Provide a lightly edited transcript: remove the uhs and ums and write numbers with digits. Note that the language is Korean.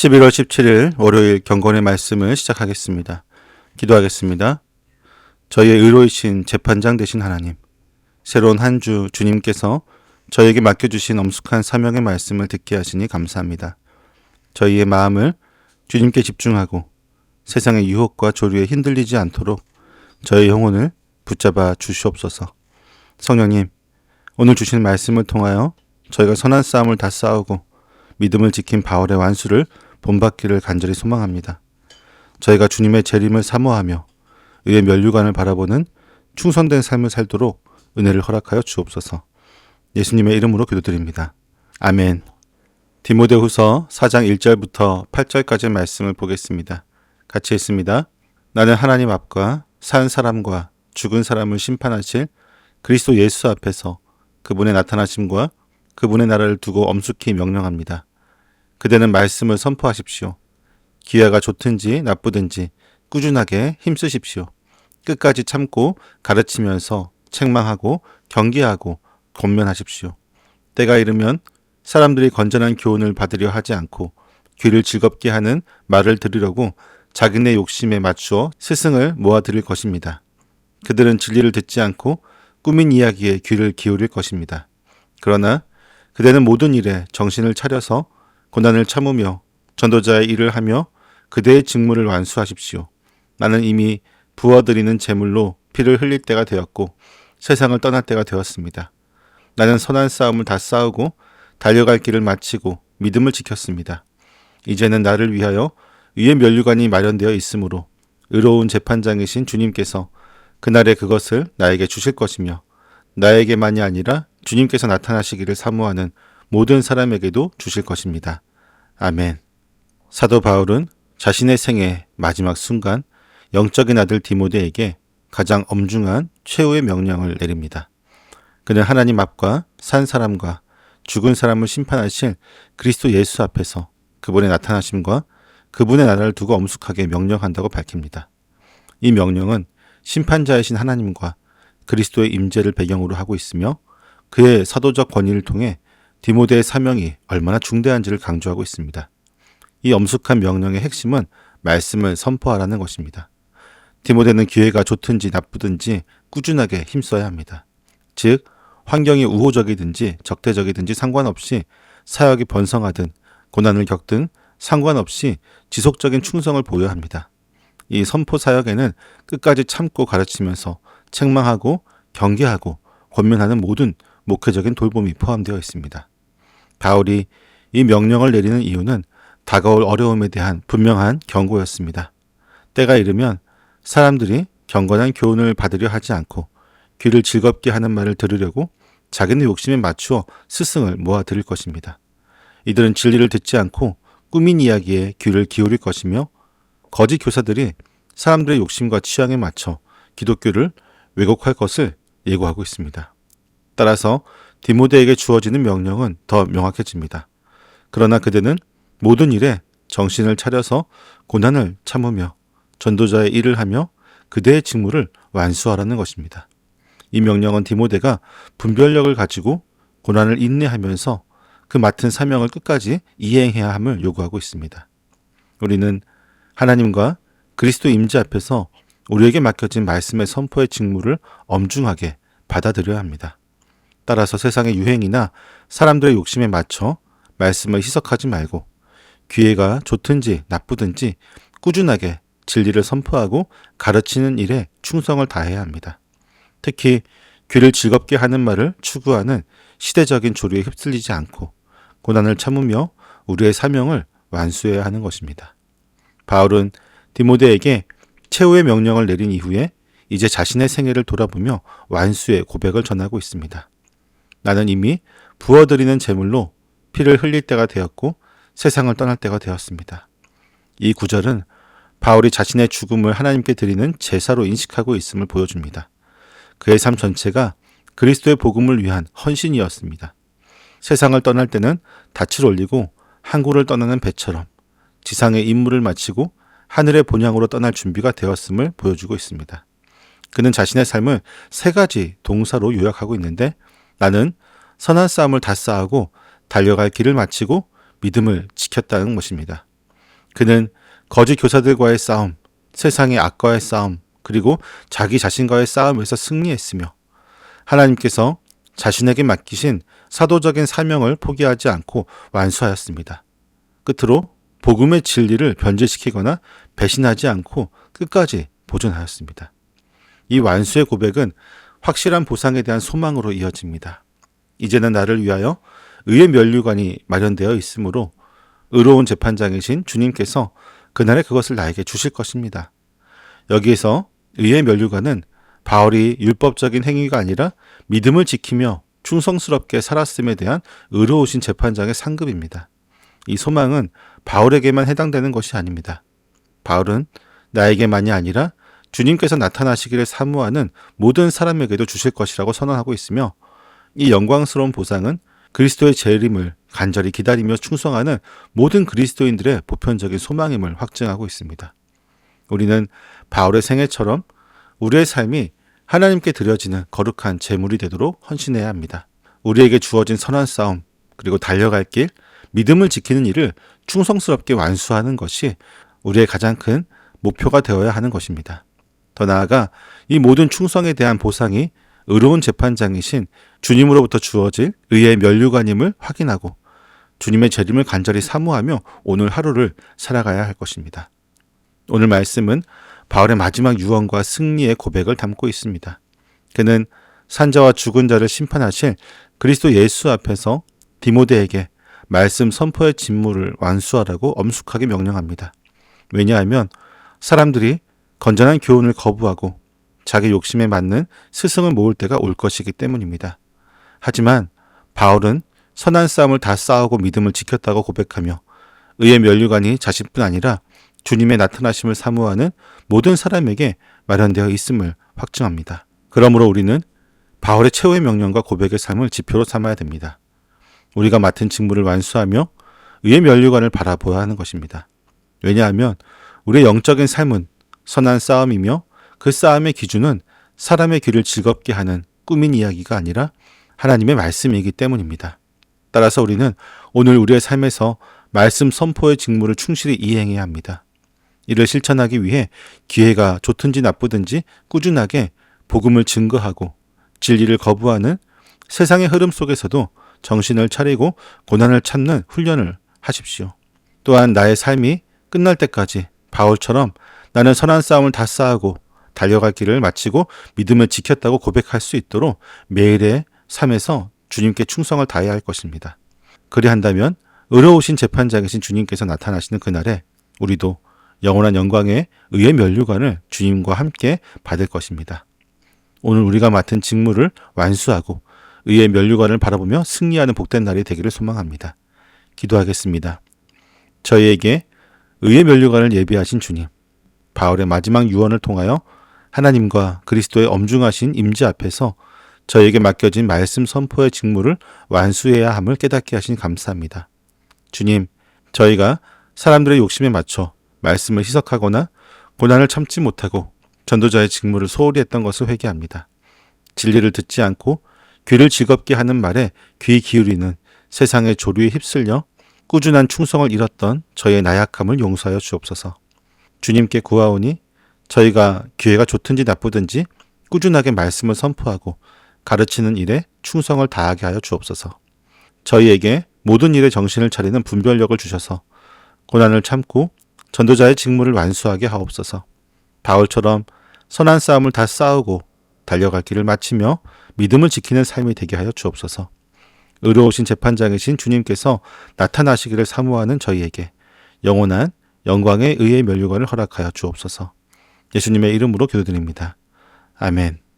11월 17일 월요일 경건의 말씀을 시작하겠습니다. 기도하겠습니다. 저희의 의로이신 재판장 되신 하나님, 새로운 한 주 주님께서 저에게 맡겨주신 엄숙한 사명의 말씀을 듣게 하시니 감사합니다. 저희의 마음을 주님께 집중하고 세상의 유혹과 조류에 흔들리지 않도록 저희 영혼을 붙잡아 주시옵소서. 성령님, 오늘 주신 말씀을 통하여 저희가 선한 싸움을 다 싸우고 믿음을 지킨 바울의 완수를 본받기를 간절히 소망합니다. 저희가 주님의 재림을 사모하며 의의 면류관을 바라보는 충성된 삶을 살도록 은혜를 허락하여 주옵소서. 예수님의 이름으로 기도드립니다. 아멘. 디모데후서 4장 1절부터 8절까지의 말씀을 보겠습니다. 같이 읽습니다. 나는 하나님 앞과 산 사람과 죽은 사람을 심판하실 그리스도 예수 앞에서 그분의 나타나심과 그분의 나라를 두고 엄숙히 명령합니다. 그대는 말씀을 선포하십시오. 기회가 좋든지 나쁘든지 꾸준하게 힘쓰십시오. 끝까지 참고 가르치면서 책망하고 경계하고 권면하십시오. 때가 이르면 사람들이 건전한 교훈을 받으려 하지 않고 귀를 즐겁게 하는 말을 들으려고 자기네 욕심에 맞추어 스승을 모아들일 것입니다. 그들은 진리를 듣지 않고 꾸민 이야기에 귀를 기울일 것입니다. 그러나 그대는 모든 일에 정신을 차려서 고난을 참으며 전도자의 일을 하며 그대의 직무를 완수하십시오. 나는 이미 부어드리는 제물로 피를 흘릴 때가 되었고 세상을 떠날 때가 되었습니다. 나는 선한 싸움을 다 싸우고 달려갈 길을 마치고 믿음을 지켰습니다. 이제는 나를 위하여 의의 면류관이 마련되어 있으므로 의로운 재판장이신 주님께서 그날에 그것을 나에게 주실 것이며 나에게만이 아니라 주님께서 나타나시기를 사모하는 모든 사람에게도 주실 것입니다. 아멘. 사도 바울은 자신의 생애 마지막 순간 영적인 아들 디모데에게 가장 엄중한 최후의 명령을 내립니다. 그는 하나님 앞과 산 사람과 죽은 사람을 심판하실 그리스도 예수 앞에서 그분의 나타나심과 그분의 나라를 두고 엄숙하게 명령한다고 밝힙니다. 이 명령은 심판자이신 하나님과 그리스도의 임재를 배경으로 하고 있으며 그의 사도적 권위를 통해 디모데의 사명이 얼마나 중대한지를 강조하고 있습니다. 이 엄숙한 명령의 핵심은 말씀을 선포하라는 것입니다. 디모데는 기회가 좋든지 나쁘든지 꾸준하게 힘써야 합니다. 즉, 환경이 우호적이든지 적대적이든지 상관없이 사역이 번성하든 고난을 겪든 상관없이 지속적인 충성을 보여야 합니다. 이 선포 사역에는 끝까지 참고 가르치면서 책망하고 경계하고 권면하는 모든 목회적인 돌봄이 포함되어 있습니다. 바울이 이 명령을 내리는 이유는 다가올 어려움에 대한 분명한 경고였습니다. 때가 이르면 사람들이 경건한 교훈을 받으려 하지 않고 귀를 즐겁게 하는 말을 들으려고 자기네 욕심에 맞추어 스승을 모아들일 것입니다. 이들은 진리를 듣지 않고 꾸민 이야기에 귀를 기울일 것이며 거짓 교사들이 사람들의 욕심과 취향에 맞춰 기독교를 왜곡할 것을 예고하고 있습니다. 따라서 디모데에게 주어지는 명령은 더 명확해집니다. 그러나 그대는 모든 일에 정신을 차려서 고난을 참으며 전도자의 일을 하며 그대의 직무를 완수하라는 것입니다. 이 명령은 디모데가 분별력을 가지고 고난을 인내하면서 그 맡은 사명을 끝까지 이행해야 함을 요구하고 있습니다. 우리는 하나님과 그리스도 임재 앞에서 우리에게 맡겨진 말씀의 선포의 직무를 엄중하게 받아들여야 합니다. 따라서 세상의 유행이나 사람들의 욕심에 맞춰 말씀을 희석하지 말고 기회가 좋든지 나쁘든지 꾸준하게 진리를 선포하고 가르치는 일에 충성을 다해야 합니다. 특히 귀를 즐겁게 하는 말을 추구하는 시대적인 조류에 휩쓸리지 않고 고난을 참으며 우리의 사명을 완수해야 하는 것입니다. 바울은 디모데에게 최후의 명령을 내린 이후에 이제 자신의 생애를 돌아보며 완수의 고백을 전하고 있습니다. 나는 이미 부어드리는 제물로 피를 흘릴 때가 되었고 세상을 떠날 때가 되었습니다. 이 구절은 바울이 자신의 죽음을 하나님께 드리는 제사로 인식하고 있음을 보여줍니다. 그의 삶 전체가 그리스도의 복음을 위한 헌신이었습니다. 세상을 떠날 때는 닻을 올리고 항구를 떠나는 배처럼 지상의 임무를 마치고 하늘의 본향으로 떠날 준비가 되었음을 보여주고 있습니다. 그는 자신의 삶을 세 가지 동사로 요약하고 있는데 나는 선한 싸움을 다 싸우고 달려갈 길을 마치고 믿음을 지켰다는 것입니다. 그는 거짓 교사들과의 싸움, 세상의 악과의 싸움, 그리고 자기 자신과의 싸움에서 승리했으며 하나님께서 자신에게 맡기신 사도적인 사명을 포기하지 않고 완수하였습니다. 끝으로 복음의 진리를 변질시키거나 배신하지 않고 끝까지 보존하였습니다. 이 완수의 고백은 확실한 보상에 대한 소망으로 이어집니다. 이제는 나를 위하여 의의 면류관이 마련되어 있으므로 의로운 재판장이신 주님께서 그날에 그것을 나에게 주실 것입니다. 여기에서 의의 면류관은 바울이 율법적인 행위가 아니라 믿음을 지키며 충성스럽게 살았음에 대한 의로우신 재판장의 상급입니다. 이 소망은 바울에게만 해당되는 것이 아닙니다. 바울은 나에게만이 아니라 주님께서 나타나시기를 사모하는 모든 사람에게도 주실 것이라고 선언하고 있으며 이 영광스러운 보상은 그리스도의 재림을 간절히 기다리며 충성하는 모든 그리스도인들의 보편적인 소망임을 확증하고 있습니다. 우리는 바울의 생애처럼 우리의 삶이 하나님께 드려지는 거룩한 제물이 되도록 헌신해야 합니다. 우리에게 주어진 선한 싸움, 그리고 달려갈 길, 믿음을 지키는 일을 충성스럽게 완수하는 것이 우리의 가장 큰 목표가 되어야 하는 것입니다. 더 나아가 이 모든 충성에 대한 보상이 의로운 재판장이신 주님으로부터 주어질 의의 면류관임을 확인하고 주님의 재림을 간절히 사모하며 오늘 하루를 살아가야 할 것입니다. 오늘 말씀은 바울의 마지막 유언과 승리의 고백을 담고 있습니다. 그는 산자와 죽은 자를 심판하실 그리스도 예수 앞에서 디모데에게 말씀 선포의 직무를 완수하라고 엄숙하게 명령합니다. 왜냐하면 사람들이 건전한 교훈을 거부하고 자기 욕심에 맞는 스승을 모을 때가 올 것이기 때문입니다. 하지만 바울은 선한 싸움을 다 싸우고 믿음을 지켰다고 고백하며 의의 면류관이 자신뿐 아니라 주님의 나타나심을 사모하는 모든 사람에게 마련되어 있음을 확증합니다. 그러므로 우리는 바울의 최후의 명령과 고백의 삶을 지표로 삼아야 됩니다. 우리가 맡은 직무를 완수하며 의의 면류관을 바라보아야 하는 것입니다. 왜냐하면 우리의 영적인 삶은 선한 싸움이며 그 싸움의 기준은 사람의 귀를 즐겁게 하는 꾸민 이야기가 아니라 하나님의 말씀이기 때문입니다. 따라서 우리는 오늘 우리의 삶에서 말씀 선포의 직무를 충실히 이행해야 합니다. 이를 실천하기 위해 기회가 좋든지 나쁘든지 꾸준하게 복음을 증거하고 진리를 거부하는 세상의 흐름 속에서도 정신을 차리고 고난을 참는 훈련을 하십시오. 또한 나의 삶이 끝날 때까지 바울처럼 나는 선한 싸움을 다 싸우고 달려갈 길을 마치고 믿음을 지켰다고 고백할 수 있도록 매일의 삶에서 주님께 충성을 다해야 할 것입니다. 그리한다면 의로우신 재판장이신 주님께서 나타나시는 그날에 우리도 영원한 영광의 의의 면류관을 주님과 함께 받을 것입니다. 오늘 우리가 맡은 직무를 완수하고 의의 면류관을 바라보며 승리하는 복된 날이 되기를 소망합니다. 기도하겠습니다. 저희에게 의의 면류관을 예비하신 주님, 바울의 마지막 유언을 통하여 하나님과 그리스도의 엄중하신 임재 앞에서 저에게 맡겨진 말씀 선포의 직무를 완수해야 함을 깨닫게 하시니 감사합니다. 주님, 저희가 사람들의 욕심에 맞춰 말씀을 희석하거나 고난을 참지 못하고 전도자의 직무를 소홀히 했던 것을 회개합니다. 진리를 듣지 않고 귀를 즐겁게 하는 말에 귀 기울이는 세상의 조류에 휩쓸려 꾸준한 충성을 잃었던 저희의 나약함을 용서하여 주옵소서. 주님께 구하오니 저희가 기회가 좋든지 나쁘든지 꾸준하게 말씀을 선포하고 가르치는 일에 충성을 다하게 하여 주옵소서. 저희에게 모든 일에 정신을 차리는 분별력을 주셔서 고난을 참고 전도자의 직무를 완수하게 하옵소서. 바울처럼 선한 싸움을 다 싸우고 달려갈 길을 마치며 믿음을 지키는 삶이 되게 하여 주옵소서. 의로우신 재판장이신 주님께서 나타나시기를 사모하는 저희에게 영원한 영광의 의의 면류관을 허락하여 주옵소서. 예수님의 이름으로 기도드립니다. 아멘.